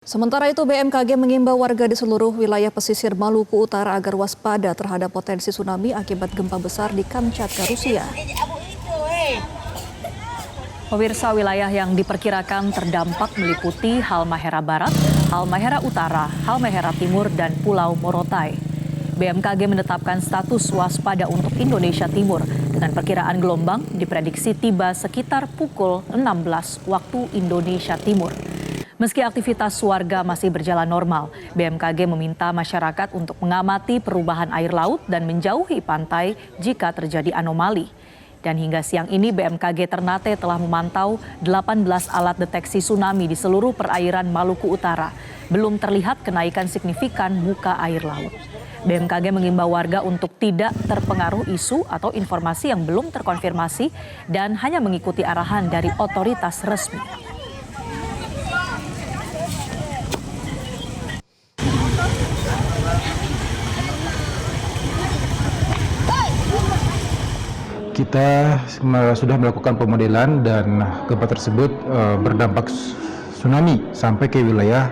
Sementara itu BMKG mengimbau warga di seluruh wilayah pesisir Maluku Utara agar waspada terhadap potensi tsunami akibat gempa besar di Kamchatka, Rusia. Pemirsa, wilayah yang diperkirakan terdampak meliputi Halmahera Barat, Halmahera Utara, Halmahera Timur, dan Pulau Morotai. BMKG menetapkan status waspada untuk Indonesia Timur dengan perkiraan gelombang diprediksi tiba sekitar pukul 16 waktu Indonesia Timur. Meski aktivitas warga masih berjalan normal, BMKG meminta masyarakat untuk mengamati perubahan air laut dan menjauhi pantai jika terjadi anomali. Dan hingga siang ini BMKG Ternate telah memantau 18 alat deteksi tsunami di seluruh perairan Maluku Utara. Belum terlihat kenaikan signifikan muka air laut. BMKG mengimbau warga untuk tidak terpengaruh isu atau informasi yang belum terkonfirmasi dan hanya mengikuti arahan dari otoritas resmi. Kita sudah melakukan pemodelan dan gempa tersebut berdampak tsunami sampai ke wilayah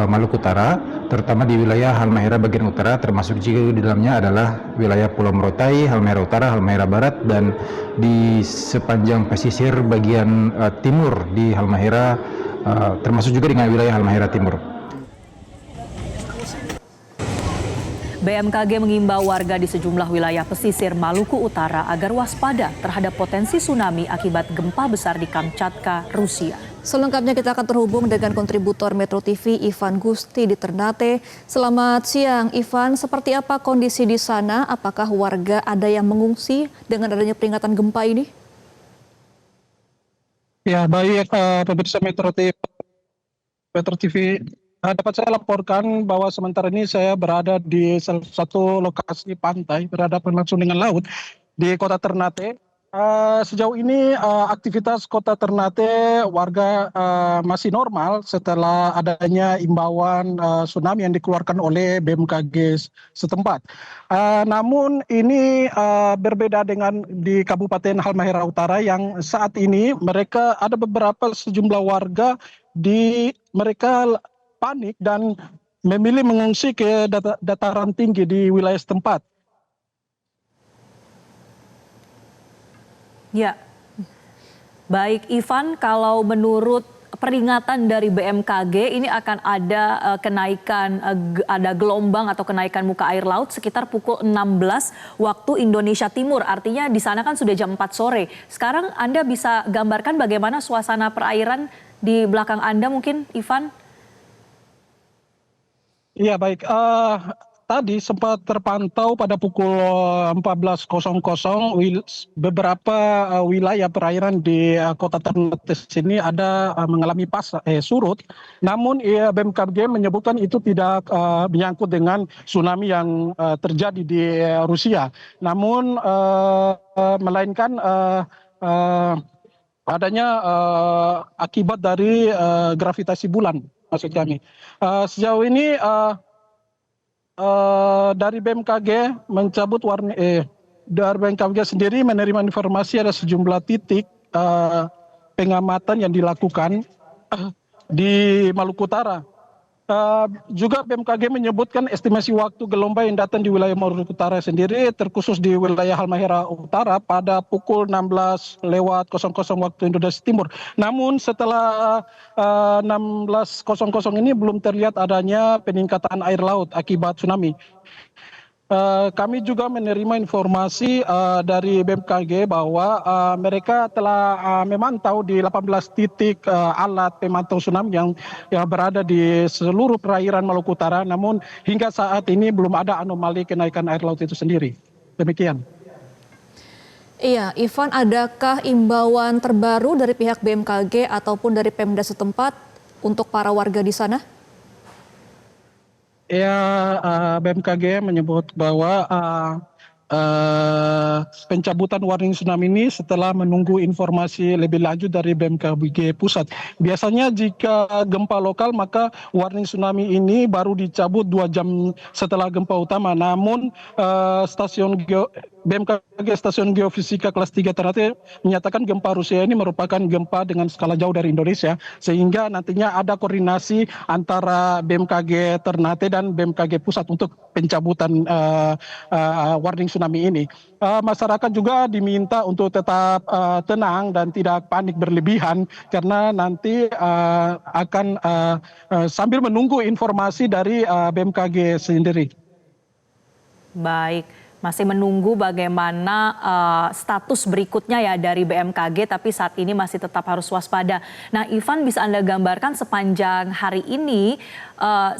Maluku Utara, terutama di wilayah Halmahera bagian utara, termasuk juga di dalamnya adalah wilayah Pulau Morotai, Halmahera Utara, Halmahera Barat, dan di sepanjang pesisir bagian timur di Halmahera, termasuk juga dengan wilayah Halmahera Timur. BMKG mengimbau warga di sejumlah wilayah pesisir Maluku Utara agar waspada terhadap potensi tsunami akibat gempa besar di Kamchatka, Rusia. Selengkapnya kita akan terhubung dengan kontributor Metro TV Ivan Gusti di Ternate. Selamat siang Ivan, seperti apa kondisi di sana? Apakah warga ada yang mengungsi dengan adanya peringatan gempa ini? Ya baik, pemirsa Metro TV. Dapat saya laporkan bahwa sementara ini saya berada di salah satu lokasi pantai berhadapan langsung dengan laut di Kota Ternate. Sejauh ini aktivitas Kota Ternate warga masih normal setelah adanya imbauan tsunami yang dikeluarkan oleh BMKG setempat. Namun ini berbeda dengan di Kabupaten Halmahera Utara yang saat ini mereka ada beberapa sejumlah warga mereka panik dan memilih mengungsi ke dataran tinggi di wilayah setempat. Ya, baik Ivan, kalau menurut peringatan dari BMKG ini akan ada kenaikan, ada gelombang atau kenaikan muka air laut sekitar pukul 16 waktu Indonesia Timur. Artinya di sana kan sudah jam 4 sore. Sekarang Anda bisa gambarkan bagaimana suasana perairan di belakang Anda mungkin, Ivan? Iya baik, tadi sempat terpantau pada pukul 14.00 beberapa wilayah perairan di Kota Ternate sini ada mengalami surut. Namun BMKG menyebutkan itu tidak menyangkut dengan tsunami yang terjadi di Rusia. Namun melainkan adanya akibat dari gravitasi bulan. Maksud kami sejauh ini dari BMKG dari BMKG sendiri menerima informasi ada sejumlah titik pengamatan yang dilakukan di Maluku Utara. Juga BMKG menyebutkan estimasi waktu gelombang yang datang di wilayah Maluku Utara sendiri terkhusus di wilayah Halmahera Utara pada pukul 16.00 waktu Indonesia Timur. Namun setelah 16.00 ini belum terlihat adanya peningkatan air laut akibat tsunami. Kami juga menerima informasi dari BMKG bahwa mereka telah memantau di 18 titik alat pemantau tsunami yang berada di seluruh perairan Maluku Utara. Namun hingga saat ini belum ada anomali kenaikan air laut itu sendiri. Demikian. Iya, Ivan, adakah imbauan terbaru dari pihak BMKG ataupun dari Pemda setempat untuk para warga di sana? Ya, BMKG menyebut bahwa pencabutan warning tsunami ini setelah menunggu informasi lebih lanjut dari BMKG pusat. Biasanya jika gempa lokal maka warning tsunami ini baru dicabut 2 jam setelah gempa utama. Namun stasiun BMKG Stasiun Geofisika kelas 3 Ternate menyatakan gempa Rusia ini merupakan gempa dengan skala jauh dari Indonesia, sehingga nantinya ada koordinasi antara BMKG Ternate dan BMKG Pusat untuk pencabutan warning tsunami ini. Masyarakat juga diminta untuk tetap tenang dan tidak panik berlebihan, karena nanti akan sambil menunggu informasi dari BMKG sendiri. Baik, masih menunggu bagaimana status berikutnya ya dari BMKG, tapi saat ini masih tetap harus waspada. Nah, Ivan, bisa Anda gambarkan sepanjang hari ini,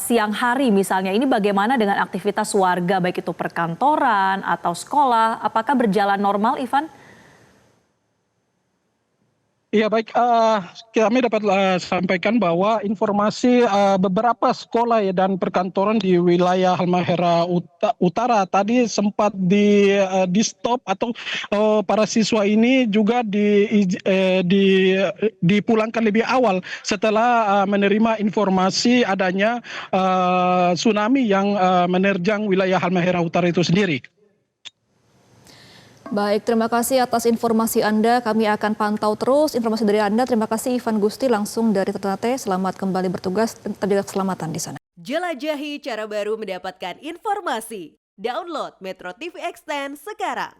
siang hari misalnya, ini bagaimana dengan aktivitas warga, baik itu perkantoran atau sekolah, apakah berjalan normal, Ivan? Iya baik, kami dapat sampaikan bahwa informasi beberapa sekolah ya dan perkantoran di wilayah Halmahera Utara tadi sempat di stop atau para siswa ini juga dipulangkan lebih awal setelah menerima informasi adanya tsunami yang menerjang wilayah Halmahera Utara itu sendiri. Baik, terima kasih atas informasi Anda. Kami akan pantau terus informasi dari Anda. Terima kasih Ivan Gusti langsung dari Ternate. Selamat kembali bertugas dan terjaga keselamatan di sana. Jelajahi cara baru mendapatkan informasi. Download Metro TV Extend sekarang.